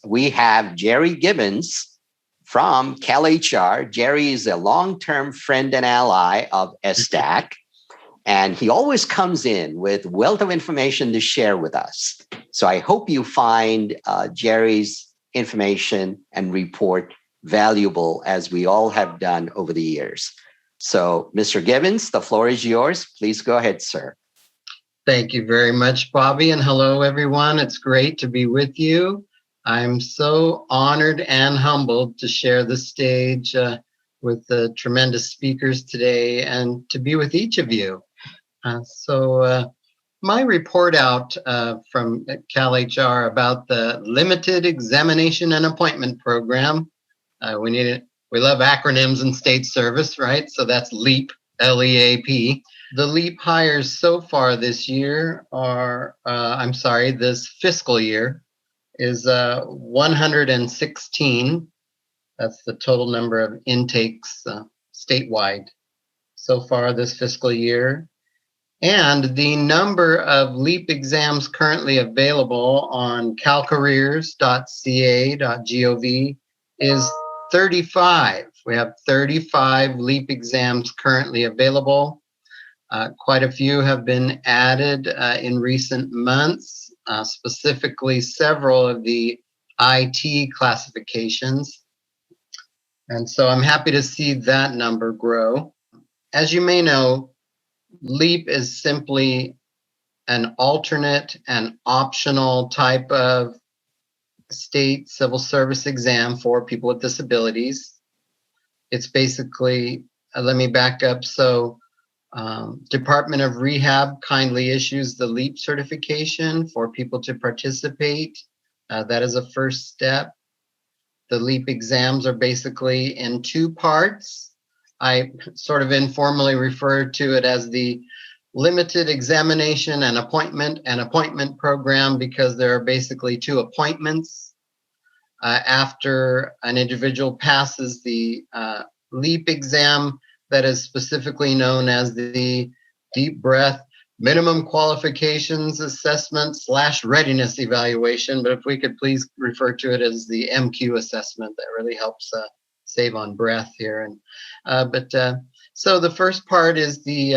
We have Jerry Gibbins from CalHR. Jerry is a long-term friend and ally of STAC, and he always comes in with wealth of information to share with us. So I hope you find Jerry's information and report valuable, as we all have done over the years. So, Mr. Gibbins, the floor is yours. Please go ahead, sir. Thank you very much, Bobby, and hello, everyone. It's great to be with you. I'm so honored and humbled to share the stage with the tremendous speakers today and to be with each of you. My report out from CalHR about the Limited Examination and Appointment Program. We love acronyms in state service, right? So that's LEAP, L-E-A-P. The LEAP hires so far this year this fiscal year is 116. That's the total number of intakes statewide so far this fiscal year. And the number of LEAP exams currently available on calcareers.ca.gov is 35. We have 35 LEAP exams currently available. Quite a few have been added in recent months, specifically several of the IT classifications. And so I'm happy to see that number grow. As you may know, LEAP is simply an alternate and optional type of state civil service exam for people with disabilities. It's basically, let me back up. So Department of Rehab kindly issues the LEAP certification for people to participate. That is a first step. The LEAP exams are basically in two parts. I sort of informally refer to it as the Limited Examination and Appointment Program because there are basically two appointments. After an individual passes the LEAP exam, that is specifically known as the Deep Breath Minimum Qualifications Assessment / Readiness Evaluation, but if we could please refer to it as the MQ assessment, that really helps save on breath here. So the first part is the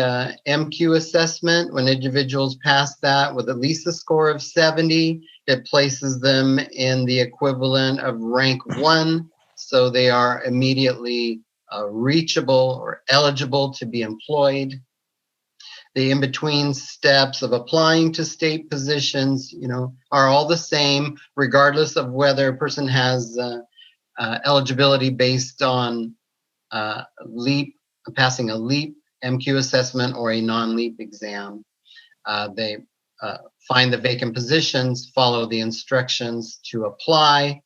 MQ assessment. When individuals pass that with at least a score of 70, it places them in the equivalent of rank 1. So they are immediately reachable or eligible to be employed. The in-between steps of applying to state positions, are all the same, regardless of whether a person has eligibility based on LEAP, passing a LEAP MQ assessment or a non-LEAP exam. They find the vacant positions, follow the instructions to apply.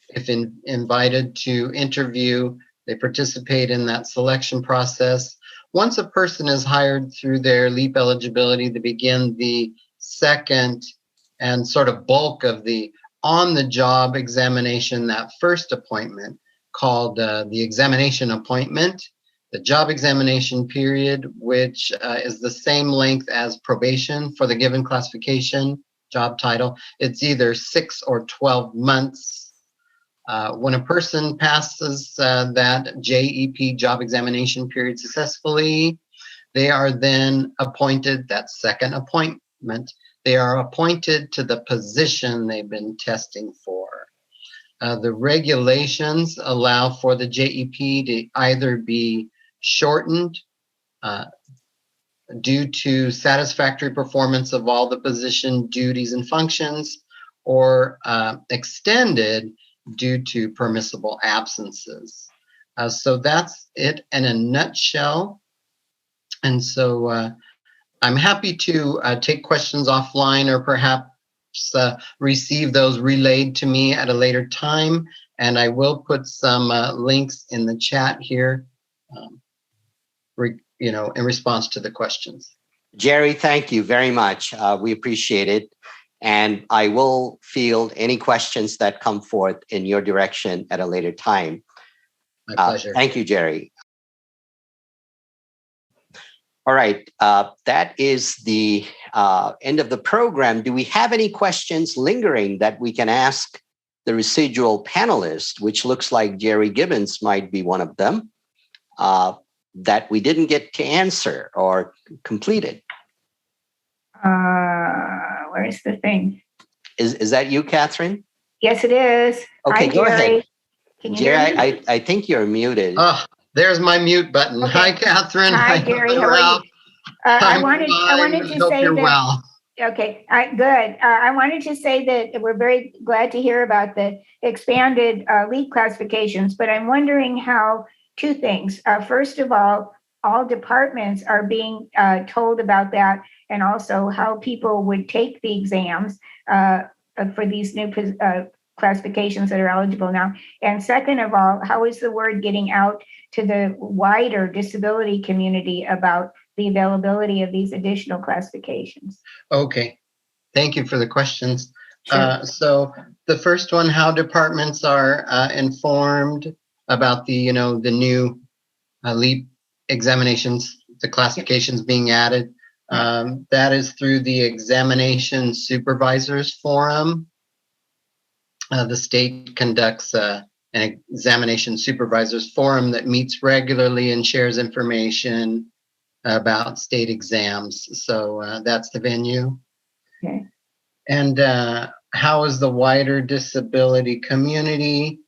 If invited to interview, they participate in that selection process. Once a person is hired through their LEAP eligibility, they begin the second and sort of bulk of the on-the-job examination, that first appointment called the examination appointment. The job examination period, which is the same length as probation for the given classification, job title. It's either 6 or 12 months. When a person passes that JEP, job examination period, successfully, they are then appointed, that second appointment, they are appointed to the position they've been testing for. The regulations allow for the JEP to either be shortened due to satisfactory performance of all the position duties and functions, or extended due to permissible absences. So that's it in a nutshell. And so I'm happy to take questions offline or perhaps receive those relayed to me at a later time. And I will put some links in the chat here, in response to the questions. Jerry, thank you very much. We appreciate it. And I will field any questions that come forth in your direction at a later time. My pleasure. Thank you, Jerry. All right. That is the end of the program. Do we have any questions lingering that we can ask the residual panelists, which looks like Jerry Gibbins might be one of them, that we didn't get to answer or completed. Where's the thing? Is that you, Catherine? Yes, it is. Okay, Hi, go Jerry. ahead. Can you Jerry, hear me? I think you're muted. Oh, there's my mute button. Okay. Hi, Catherine. Hi, Jerry. How are Ralph. you? I I'm wanted fine. to Hope say you're that. well. Okay, good. I wanted to say that we're very glad to hear about the expanded lead classifications, but I'm wondering how two things. First of all departments are being told about that, and also how people would take the exams for these new classifications that are eligible now. And second of all, how is the word getting out to the wider disability community about the availability of these additional classifications? Okay. Thank you for the questions. Sure. So the first one, how departments are informed about the new LEAP examinations, the classifications being added. That is through the Examination Supervisors Forum. The state conducts an Examination Supervisors Forum that meets regularly and shares information about state exams. So that's the venue. Okay. And how is the wider disability community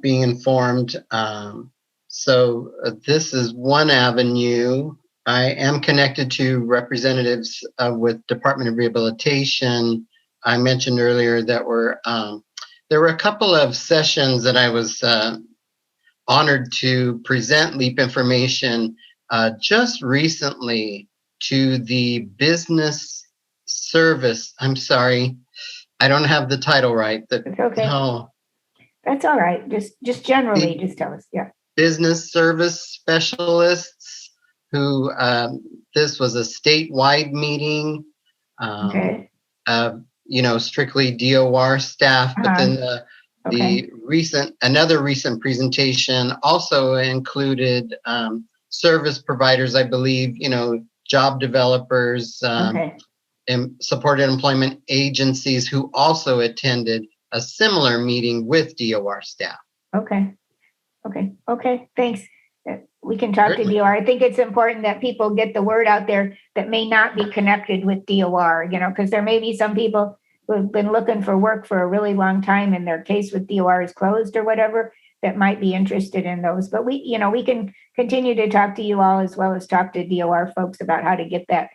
being informed? So this is one avenue. I am connected to representatives with Department of Rehabilitation. I mentioned earlier that there were a couple of sessions that I was honored to present LEAP information just recently to the business service. I'm sorry, I don't have the title right. It's okay. Oh, that's all right. Just generally, just tell us. Yeah. Business service specialists who, this was a statewide meeting. Okay. Strictly DOR staff, but then Okay. another recent presentation also included service providers, I believe, job developers, Okay. and supported employment agencies who also attended a similar meeting with DOR staff. Okay. Thanks. We can talk Certainly. to DOR. I think it's important that people get the word out there that may not be connected with DOR, because there may be some people who have been looking for work for a really long time and their case with DOR is closed or whatever, that might be interested in those. But we can continue to talk to you all as well as talk to DOR folks about how to get that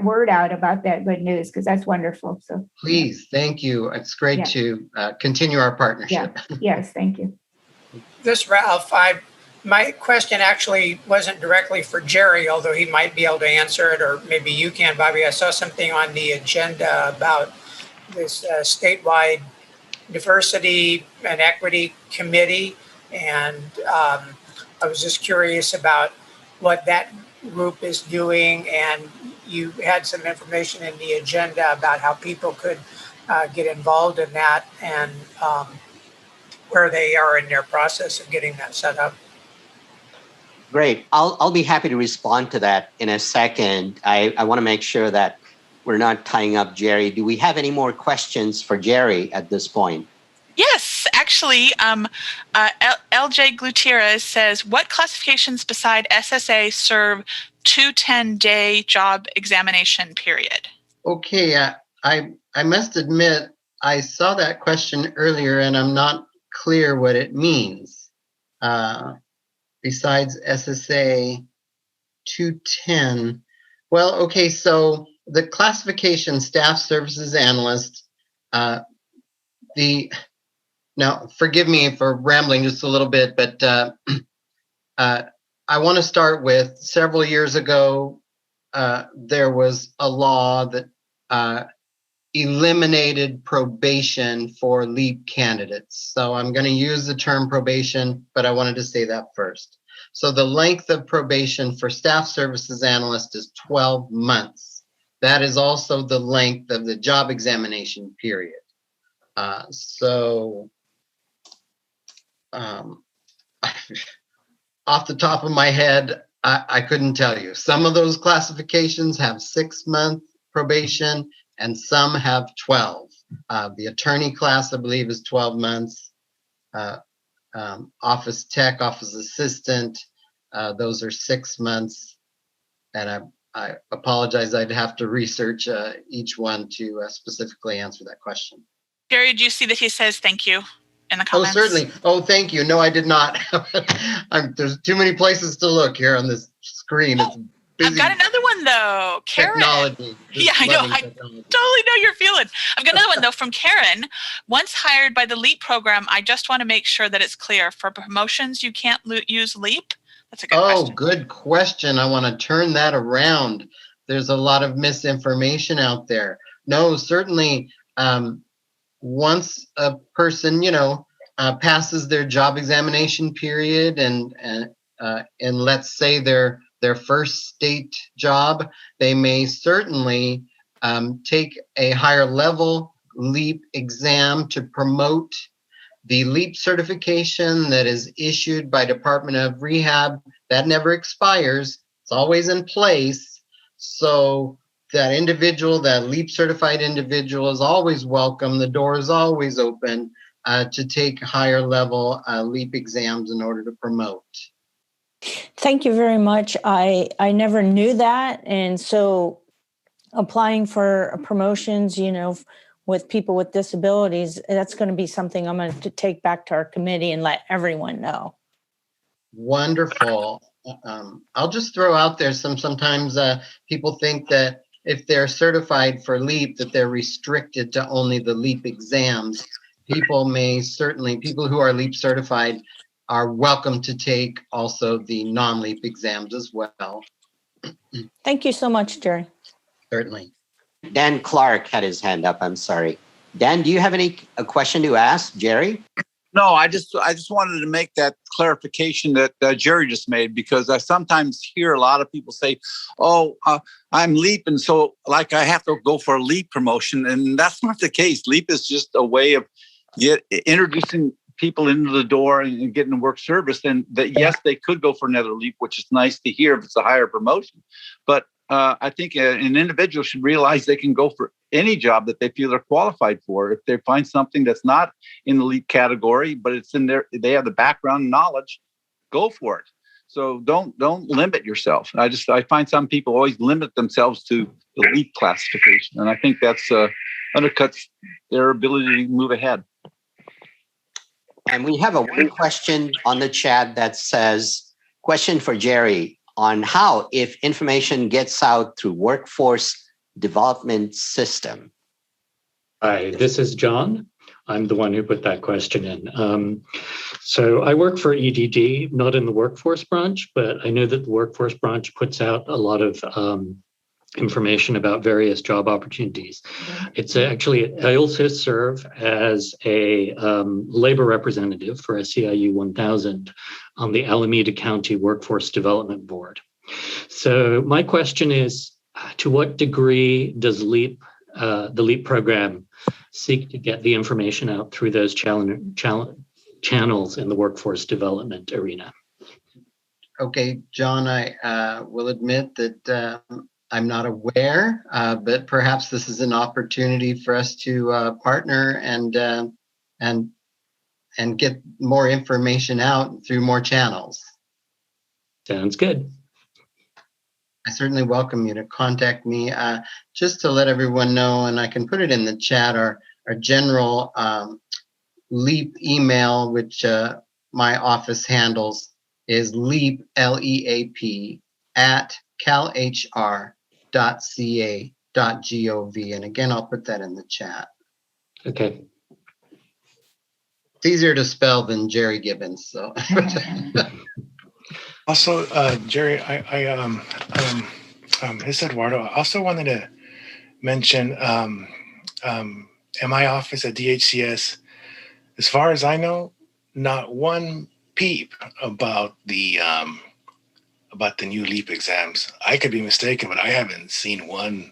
word out about that good news, because that's wonderful. So please, thank you. It's great to continue our partnership. Yeah. Yes, thank you. This, Ralph, my question actually wasn't directly for Jerry, although he might be able to answer it, or maybe you can, Bobby. I saw something on the agenda about this statewide diversity and equity committee, and I was just curious about what that group is doing, and you had some information in the agenda about how people could get involved in that, and where they are in their process of getting that set up. Great. I'll be happy to respond to that in a second. I want to make sure that we're not tying up Jerry. Do we have any more questions for Jerry at this point? Yes, actually, LJ Gutierrez says, what classifications beside SSA serve 210-day job examination period? Okay, I must admit, I saw that question earlier and I'm not clear what it means. Besides SSA 210. Well, okay, so the classification staff services analyst, now forgive me for rambling just a little bit, but I want to start with several years ago, there was a law that eliminated probation for LEAP candidates. So I'm going to use the term probation, but I wanted to say that first. So the length of probation for staff services analyst is 12 months. That is also the length of the job examination period. Off the top of my head, I couldn't tell you. Some of those classifications have 6-month probation and some have 12. The attorney class, I believe, is 12 months. Office tech, office assistant, those are 6 months. And I apologize, I'd have to research each one to specifically answer that question. Jerry, do you see that he says thank you in the Oh, comments? certainly. Oh, thank you. No, I did not. There's too many places to look here on this screen. It's busy. I've got another one though. Karen. Technology. Yeah, I know. I totally know your feeling. I've got another one though from Karen. Once hired by the LEAP program, I just want to make sure that it's clear. For promotions, you can't use LEAP? That's a good question. Oh, good question. I want to turn that around. There's a lot of misinformation out there. No, certainly, once a person, passes their job examination period and let's say their first state job, they may certainly take a higher level LEAP exam to promote. The LEAP certification that is issued by Department of Rehab, that never expires. It's always in place. So that individual, that LEAP certified individual is always welcome. The door is always open to take higher level LEAP exams in order to promote. Thank you very much. I never knew that. And so applying for promotions, with people with disabilities, that's going to be something I'm going to take back to our committee and let everyone know. Wonderful. I'll just throw out there sometimes people think that if they're certified for LEAP, that they're restricted to only the LEAP exams. People who are LEAP certified are welcome to take also the non-LEAP exams as well. Thank you so much, Jerry. Certainly. Dan Clark had his hand up. I'm sorry. Dan, do you have a question to ask Jerry? No, I just wanted to make that clarification that Jerry just made, because I sometimes hear a lot of people say, "Oh, I'm LEAP, and so like I have to go for a LEAP promotion," and that's not the case. LEAP is just a way of introducing people into the door and getting work service. And that yes, they could go for another LEAP, which is nice to hear if it's a higher promotion, but I think an individual should realize they can go for any job that they feel they're qualified for. If they find something that's not in the LEAP category, but it's in there, they have the background and knowledge, go for it. So don't limit yourself. I find some people always limit themselves to the LEAP classification, and I think that's undercuts their ability to move ahead. And we have one question on the chat that says, question for Jerry on how, if information gets out through workforce development system. Hi, this is John. I'm the one who put that question in. So I work for EDD, not in the workforce branch, but I know that the workforce branch puts out a lot of information about various job opportunities. It's actually, I also serve as a labor representative for SEIU 1000 on the Alameda County Workforce Development Board. So my question is, to what degree does the LEAP program seek to get the information out through those channels in the workforce development arena? Okay, John, I will admit that I'm not aware, but perhaps this is an opportunity for us to partner and get more information out through more channels. Sounds good. I certainly welcome you to contact me. Just to let everyone know, and I can put it in the chat, our general LEAP email, which my office handles, is LEAP, L-E-A-P, at calhr.ca.gov. And again, I'll put that in the chat. Okay. It's easier to spell than Jerry Gibbins. So. Also, Jerry, this is Eduardo. I also wanted to mention in my office at DHCS, as far as I know, not one peep about the new LEAP exams. I could be mistaken, but I haven't seen one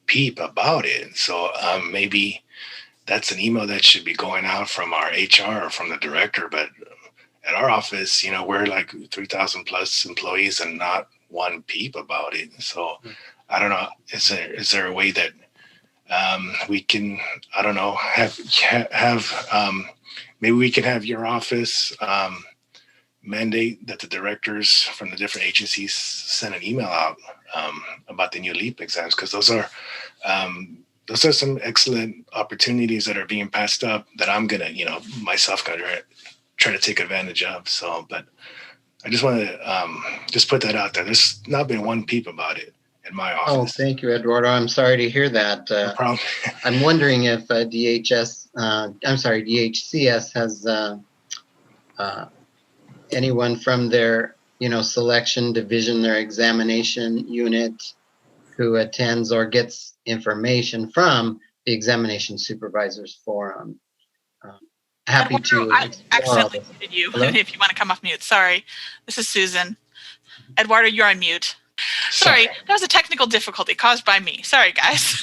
peep about it. So maybe that's an email that should be going out from our HR or from the director. But at our office, we're like 3,000 plus employees and not one peep about it. So I don't know. Is there a way that We can, I don't know, maybe we can have your office mandate that the directors from the different agencies send an email out about the new LEAP exams, because those are some excellent opportunities that are being passed up that I'm gonna, myself gonna try to take advantage of. So, but I just want to just put that out there. There's not been one peep about it in my office. Oh, thank you, Eduardo. I'm sorry to hear that. No problem. I'm wondering if DHCS has anyone from their, selection division, their examination unit, who attends or gets information from the Examination Supervisors Forum. Happy Eduardo, to. I accidentally muted you. Hello? If you want to come off mute, sorry. This is Susan. Eduardo, you're on mute. Sorry, that was a technical difficulty caused by me. Sorry, guys.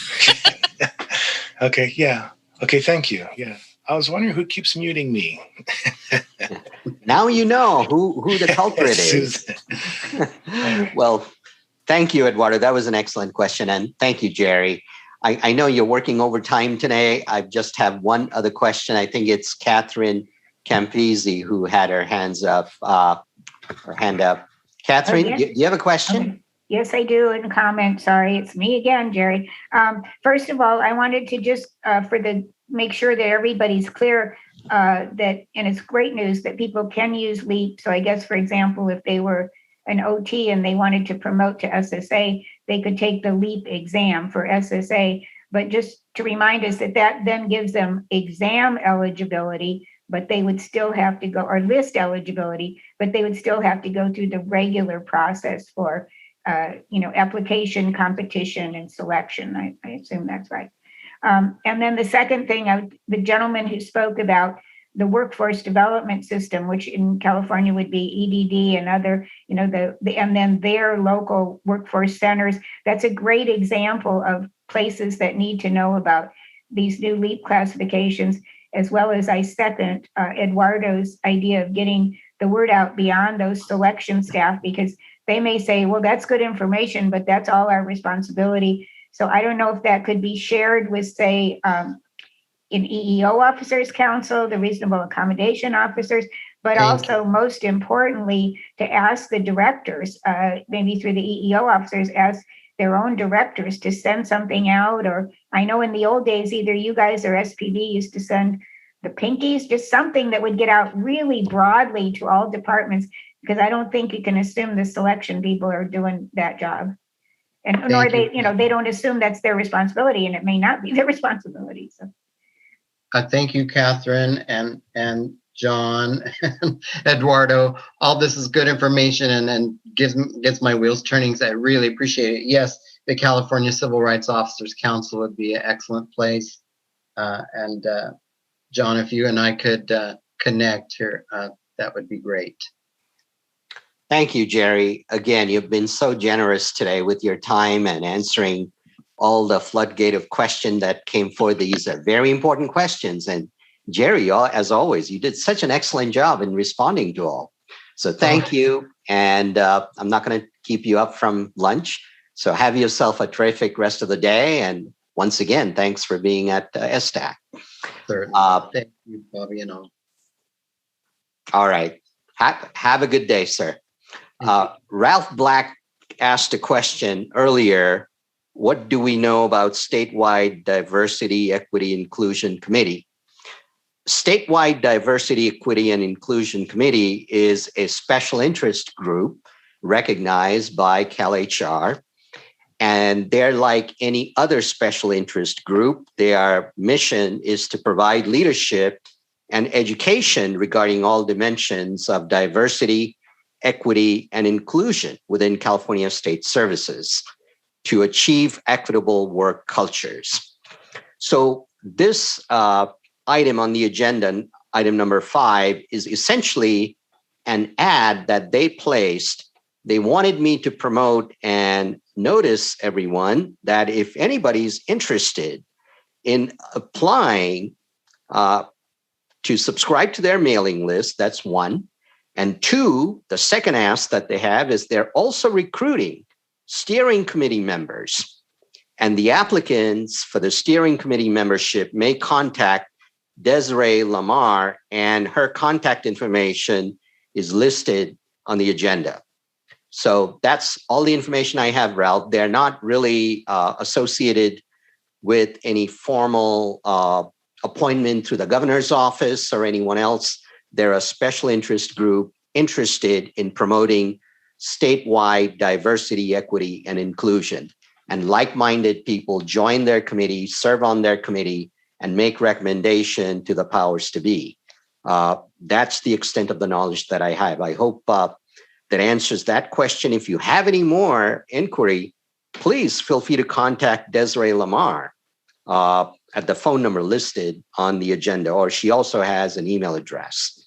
Okay, yeah. Okay, thank you. Yeah. I was wondering who keeps muting me. Now you know who the culprit is. Well, thank you, Eduardo. That was an excellent question. And thank you, Jerry. I know you're working overtime today. I just have one other question. I think it's Catherine Campisi who had her hand up. Catherine, yes. do you have a question? Okay. Yes, I do. In comment. Sorry, it's me again, Jerry. First of all, I wanted to just make sure that everybody's clear and it's great news that people can use LEAP. So I guess, for example, if they were an OT and they wanted to promote to SSA, they could take the LEAP exam for SSA. But just to remind us that then gives them exam eligibility, but they would still have to go, or list eligibility, but they would still have to go through the regular process for, application, competition, and selection. I assume that's right. And then the second thing, the gentleman who spoke about the workforce development system, which in California would be EDD and other, and then their local workforce centers. That's a great example of places that need to know about these new LEAP classifications, as well as I second Eduardo's idea of getting the word out beyond those selection staff, because they may say, well, that's good information, but that's all our responsibility. So I don't know if that could be shared with, say, in EEO Officers Council, the Reasonable Accommodation Officers, but also most importantly, to ask the directors, maybe through the EEO officers, ask their own directors to send something out. Or I know in the old days, either you guys or SPD used to send the pinkies, just something that would get out really broadly to all departments, because I don't think you can assume the selection people are doing that job. And nor they don't assume that's their responsibility, and it may not be their responsibility. So. Thank you, Catherine and John and Eduardo. All this is good information and gets my wheels turning. So I really appreciate it. Yes, the California Civil Rights Officers Council would be an excellent place. And John, if you and I could connect here, that would be great. Thank you, Jerry. Again, you've been so generous today with your time and answering all the floodgate of questions that came forth. These are very important questions. And Jerry, as always, you did such an excellent job in responding to all. So thank you. And I'm not going to keep you up from lunch. So have yourself a terrific rest of the day. And once again, thanks for being at STAC. Thank you, Bobby and all. All right. Have a good day, sir. Ralph Black asked a question earlier. What do we know about statewide Diversity, Equity, Inclusion Committee? Statewide Diversity, Equity, and Inclusion Committee is a special interest group recognized by CalHR. And they're like any other special interest group. Their mission is to provide leadership and education regarding all dimensions of diversity, equity, and inclusion within California State Services to achieve equitable work cultures. So this item on the agenda, item number 5, is essentially an ad that they placed. They wanted me to promote and notice everyone that if anybody's interested in applying to subscribe to their mailing list, that's one. And 2, the second ask that they have is they're also recruiting steering committee members And the applicants for the steering committee membership may contact Desiree Lamar, and her contact information is listed on the agenda. So that's all the information I have, Ralph. They're not really associated with any formal appointment through the governor's office or anyone else. They're a special interest group interested in promoting statewide diversity, equity, and inclusion. And like-minded people join their committee, serve on their committee, and make recommendation to the powers to be. That's the extent of the knowledge that I have. I hope that answers that question. If you have any more inquiry, please feel free to contact Desiree Lamar at the phone number listed on the agenda, or she also has an email address.